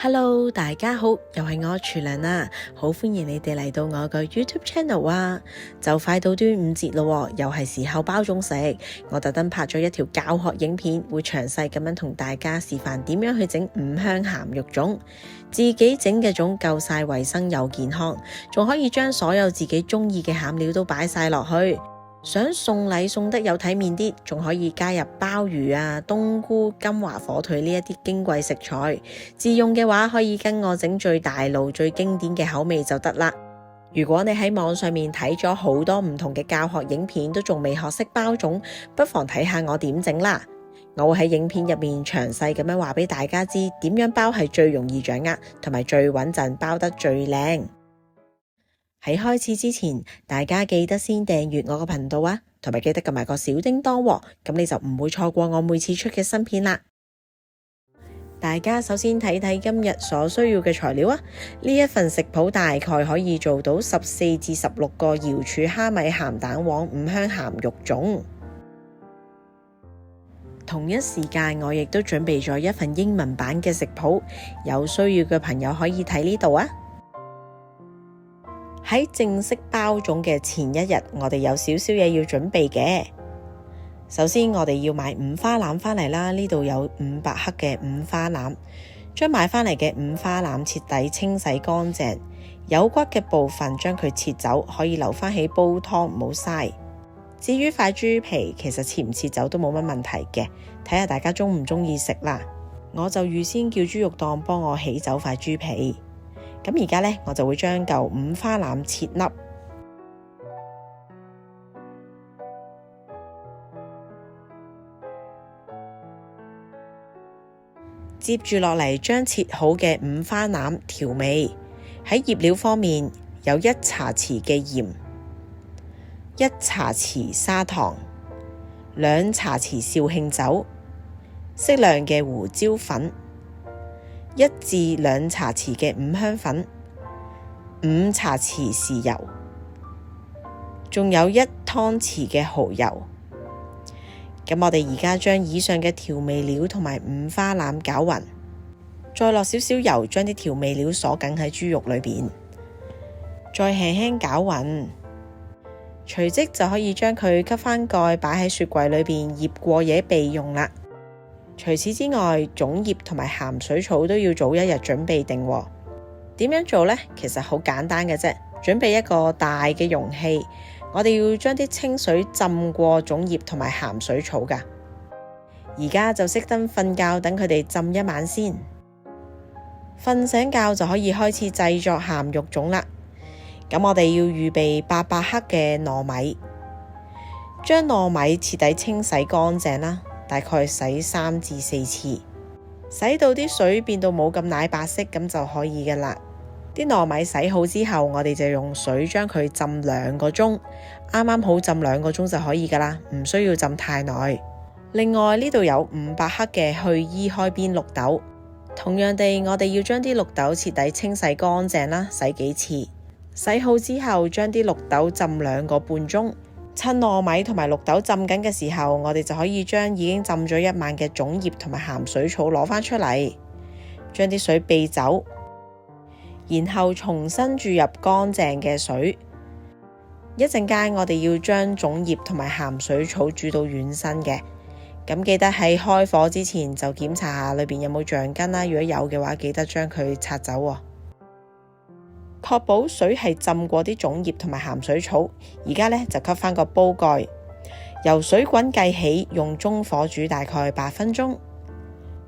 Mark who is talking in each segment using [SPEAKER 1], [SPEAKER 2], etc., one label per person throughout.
[SPEAKER 1] Hello， 大家好，又係我廚娘啦，好歡迎你哋嚟到我個 YouTube channel 啊！就快到端午節咯，又係時候包粽食，我特登拍咗一條教學影片，會詳細咁樣同大家示範點樣去整五香鹹肉粽。自己整嘅粽夠晒衛生又健康，仲可以將所有自己中意嘅餡料都擺晒落去。想送禮送得有體面啲，仲可以加入鮑魚啊、冬菇、金華火腿呢一啲矜貴食材。自用嘅話，可以跟我整最大路、最經典嘅口味就得啦。如果你喺網上面睇咗好多唔同嘅教學影片，都仲未學識包粽，不妨睇下我點整啦。我會喺影片入面詳細咁樣話俾大家知，點樣包係最容易掌握，同埋最穩陣，包得最靚。喺開始之前，大家記得先訂閱我個頻道啊，同埋記得撳埋個小叮當喎，咁你就唔會錯過我每次出嘅新片啦。大家首先睇睇今日所需要嘅材料啊，呢一份食譜大概可以做到14至16個瑤柱蝦米鹹蛋黃五香鹹肉粽。同一時間，我亦都準備咗一份英文版嘅食譜，有需要嘅朋友可以睇呢度啊。喺正式包粽嘅前一日，我哋有少少嘢要準備嘅。首先，我哋要買五花腩返嚟啦，呢度有500克嘅五花腩。將買返嚟嘅五花腩徹底清洗乾淨，有骨嘅部分將佢切走，可以留返起煲湯，唔好嘥。至於塊豬皮，其實切唔切走都冇乜問題嘅，睇下大家鍾唔鍾意食啦。我就預先叫豬肉檔幫我起走塊豬皮。咁而家呢，我就會將嚿五花腩切粒，接住落嚟將切好嘅五花腩調味。喺醃料方面，有1茶匙嘅鹽、1茶匙砂糖、2茶匙紹興酒、適量嘅胡椒粉、1至2茶匙嘅五香粉、5茶匙豉油，仲有1湯匙嘅蠔油。咁我哋而家將以上嘅調味料同埋五花腩攪勻，再落少少油，將啲調味料鎖緊喺豬肉裏邊，再輕輕攪勻，隨即就可以將佢吸返蓋，擺喺雪櫃裏邊醃過夜備用啦。除此之外，粽葉同埋鹹水草都要早一日準備定喎。點樣做呢？其實好簡單嘅啫，準備一個大嘅容器，我哋要將啲清水浸過粽葉同埋鹹水草㗎。而家就熄燈瞓覺，等佢哋浸一晚先。瞓醒覺就可以開始製作鹹肉粽啦。咁我哋要預備800克嘅糯米，將糯米徹底清洗乾淨啦。大概洗3至4次，洗到啲水變到冇咁奶白色，咁就可以㗎喇。啲糯米洗好之後，我哋就用水將佢浸2個鐘，啱啱好浸2個鐘就可以㗎喇，唔需要浸太耐。另外呢度有500克嘅去衣開邊綠豆，同樣地，我哋要將啲綠豆徹底清洗乾淨啦，洗幾次。洗好之後，將啲綠豆浸2個半鐘。趁糯米同埋綠豆浸緊嘅時候，我哋就可以將已經浸咗1晚嘅粽葉同埋鹹水草攞返出嚟，將啲水避走，然後重新注入乾淨嘅水。一陣間我哋要將粽葉同埋鹹水草煮到軟身嘅，咁記得喺開火之前就檢查下裏邊有冇橡筋啦，如果有嘅話，記得將佢拆走喎。確保水係浸過啲粽葉同埋鹹水草，而家呢，就吸返個煲蓋，由水滾計起，用中火煮大概8分鐘。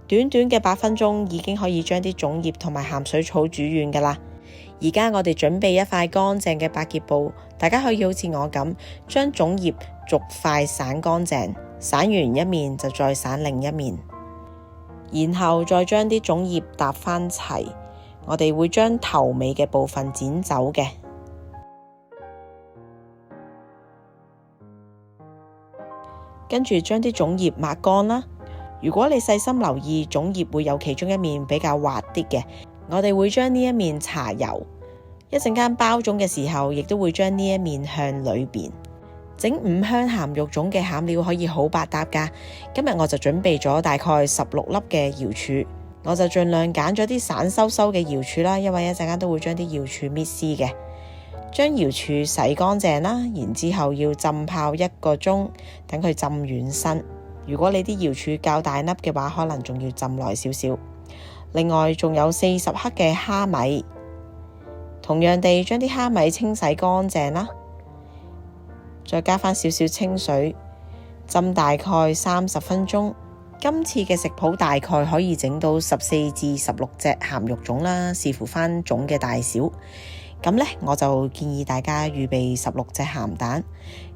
[SPEAKER 1] 短短嘅8分鐘已經可以將啲粽葉同埋鹹水草煮軟㗎喇。而家我哋準備一塊乾淨嘅百潔布，大家可以好似我咁，將粽葉逐塊散乾淨，散完一面就再散另一面，然後再將啲粽葉搭返齊。我哋會將頭尾嘅部分剪走嘅，跟住將啲粽葉抹乾啦。如果你細心留意，粽葉會有其中一面比較滑啲嘅，我哋會將呢一面搽油。一陣間包粽嘅時候，亦都會將呢一面向裏邊。整五香鹹肉粽嘅餡料可以好百搭㗎。今日我就準備咗大概16粒嘅瑤柱。我就盡量揀咗啲散收收嘅瑤柱啦，因為一陣間都會將啲瑤柱搣絲嘅。將瑤柱洗乾淨啦，然之後要浸泡1個鐘，等佢浸軟身。如果你啲瑤柱較大粒嘅話，可能仲要浸耐少少。另外仲有40克嘅蝦米，同樣地將啲蝦米清洗乾淨啦，再加返少少清水，浸大概30分鐘。今次嘅食譜大概可以整到14至16隻鹹肉粽啦，視乎返粽嘅大小。咁呢，我就建議大家預備16隻鹹蛋。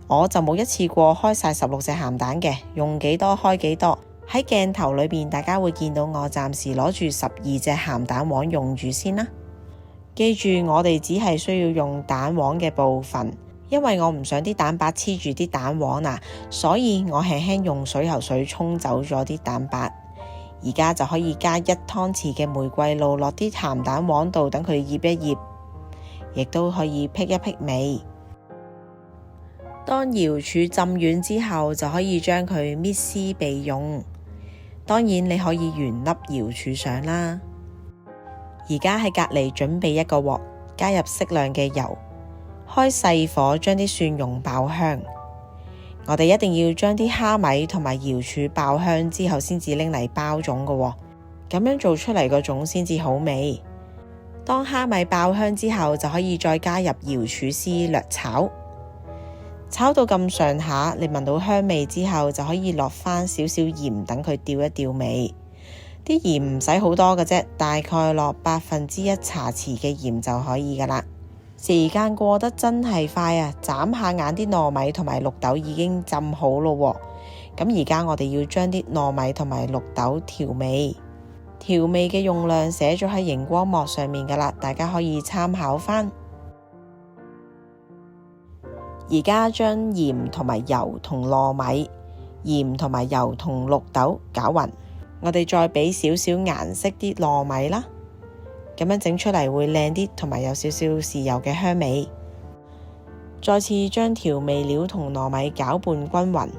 [SPEAKER 1] 我就冇一次過開晒16隻鹹蛋嘅，用幾多開幾多。喺鏡頭裏邊，大家會見到我暫時攞住12隻鹹蛋黃用住先啦。記住，我哋只係需要用蛋黃嘅部分，因為我唔想啲蛋白黐住啲蛋黃啊，所以我輕輕用水喉水沖走咗啲蛋白。而家就可以加1湯匙嘅玫瑰露落啲鹹蛋黃度，等佢醃一醃，亦都可以辟一辟味。當瑤柱浸軟之後，就可以將佢搣絲備用。當然你可以原粒瑤柱上啦。而家喺隔離準備一個鑊，加入適量嘅油，開細火將啲蒜蓉爆香。我哋一定要將啲蝦米同埋瑤柱爆香之後先至拎嚟包粽嘅，咁樣做出嚟個粽先至好味。當蝦米爆香之後，就可以再加入瑤柱絲略炒。炒到咁上下，你聞到香味之後，就可以落返少少鹽，等佢調一調味。啲鹽唔使好多嘅啫，大概落1/8茶匙嘅鹽就可以噶啦。時間過得真係快啊！眨下眼啲糯米同埋綠豆已經浸好咯。咁而家我哋要將啲糯米同埋綠豆調味。調味嘅用量寫咗喺熒光幕上面噶啦，大家可以參考返。而家將鹽同埋油同糯米、鹽同埋油同綠豆攪勻，我哋再俾少少顏色啲糯米啦，咁樣整出嚟會靚啲，同埋有少少豉油嘅香味。再次將調味料同糯米攪拌均勻。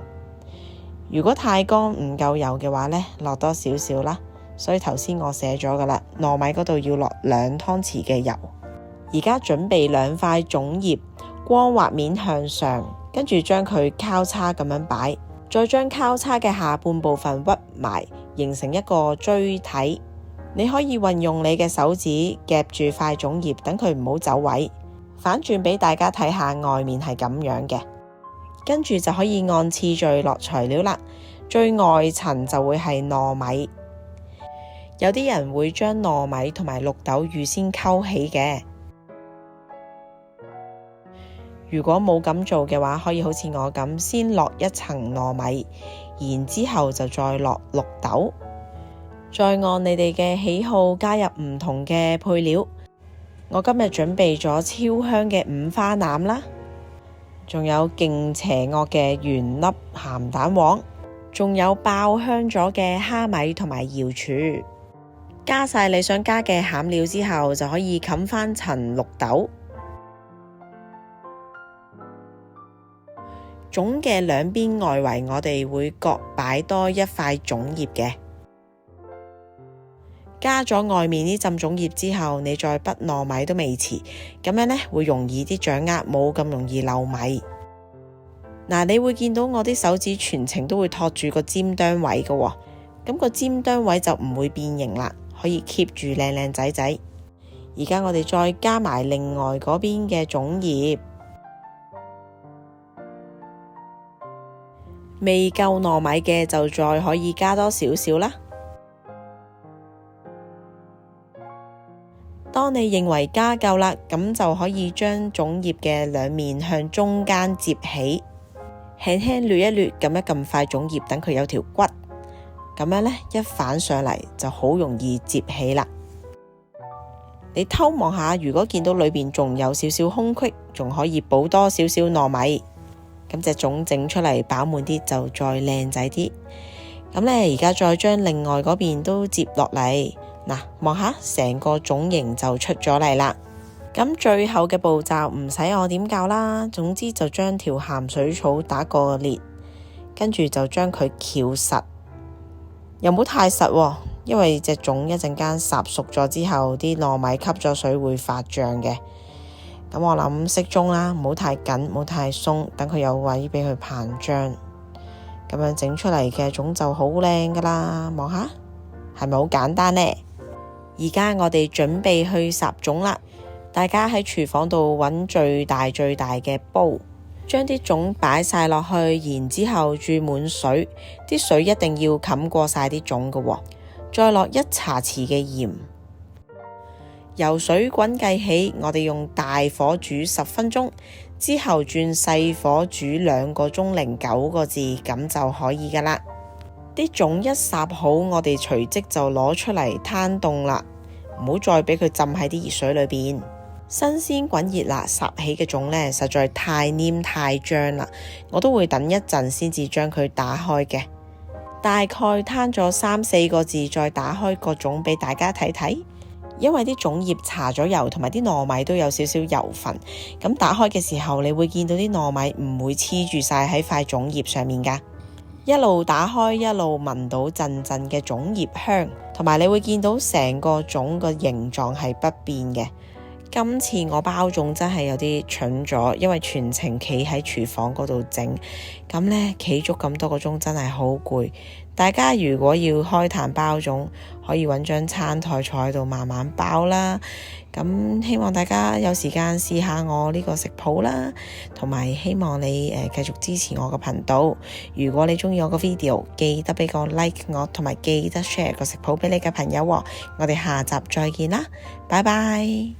[SPEAKER 1] 如果太乾唔夠油嘅話呢，落多少少啦。所以頭先我寫咗噶啦，糯米嗰度要落2湯匙嘅油。而家準備2塊粽葉，光滑面向上，跟住將佢交叉咁樣擺，再將交叉嘅下半部分屈埋，形成一個錐體。你可以運用你嘅手指夾住塊粽葉，等佢唔好走位。反轉俾大家睇下，外面係咁樣嘅。跟住就可以按次序落材料啦。最外層就會係糯米。有啲人會將糯米同埋綠豆預先溝起嘅。如果冇咁做嘅話，可以好似我咁，先落一層糯米，然之後就再落綠豆，再按你哋嘅喜好加入唔同嘅配料。我今日準備咗超香嘅五花腩啦，仲有勁邪惡嘅原粒鹹蛋黃，仲有爆香咗嘅蝦米同埋瑤柱。加晒你想加嘅餡料之後，就可以冚返層綠豆。粽嘅兩邊外圍，我哋會各擺多1塊粽葉嘅。加咗外面啲浸粽葉之後，你再滗糯米都未遲，咁樣呢會容易啲掌握，冇咁容易漏米。嗱，你會見到我啲手指全程都會托住個尖端位嘅喎，咁個尖端位就唔會變形啦，可以 keep 住靚靚仔仔。而家我哋再加埋另外嗰邊嘅粽葉。未夠糯米嘅就再可以加多少少啦。當你認為加夠啦，咁就可以將粽葉嘅兩面向中間摺起，輕輕捋一捋，撳一撳塊粽葉，等佢有條骨，咁樣呢，一反上嚟就好容易摺起啦。你偷望下，如果見到裏邊仲有少少空隙，仲可以補多少少糯米。咁隻粽整出嚟飽滿啲，就再靚仔啲。咁呢，而家再將另外嗰邊都摺落嚟。嗱，望下成個粽形就出咗嚟啦。咁最後嘅步驟唔使我點教啦，總之就將條鹹水草打個裂，跟住就將佢翹實，又唔好太實喎，因為隻粽一陣間烚熟咗之後，啲糯米吸咗水會發脹嘅。咁我諗適中啦，唔好太緊，唔好太鬆，等佢有位俾佢膨脹。咁樣整出嚟嘅粽就好靚噶啦，望下係咪好簡單呢？而家我哋準備去烚粽啦，大家喺廚房度揾最大嘅煲，將啲粽擺晒落去，然之後注滿水，啲水一定要冚過晒啲粽㗎喎。再落1茶匙嘅鹽，由水滾計起，我哋用大火煮10分鐘，之後轉細火煮2個鐘零9個字，咁就可以噶啦。啲粽一烚好，我哋隨即就攞出嚟攤凍啦，唔好再俾佢浸喺啲熱水裏邊。新鮮滾熱辣烚起嘅粽呢，實在太黏太漿啦，我都會等一陣先至將佢打開嘅。大概攤咗3、4個字，再打開個粽俾大家睇睇。因為啲粽葉搽咗油，同埋啲糯米都有少少油份，咁打開嘅時候，你會見到啲糯米唔會黐住晒喺塊粽葉上面噶。一路打開，一路聞到陣陣嘅粽葉香，同埋你會見到成個粽個形狀係不變嘅。今次我包粽真係有啲蠢咗，因為全程企喺廚房嗰度整，咁呢，企足咁多個鐘真係好攰。大家如果要開壇包粽，可以揾張餐台坐喺度慢慢包啦。咁希望大家有時間試下我呢個食譜啦，同埋希望你繼續支持我個頻道。如果你鍾意我個 video， 記得俾個 like 我，同埋記得 share 個食譜俾你嘅朋友喎。我哋下集再見啦，拜拜。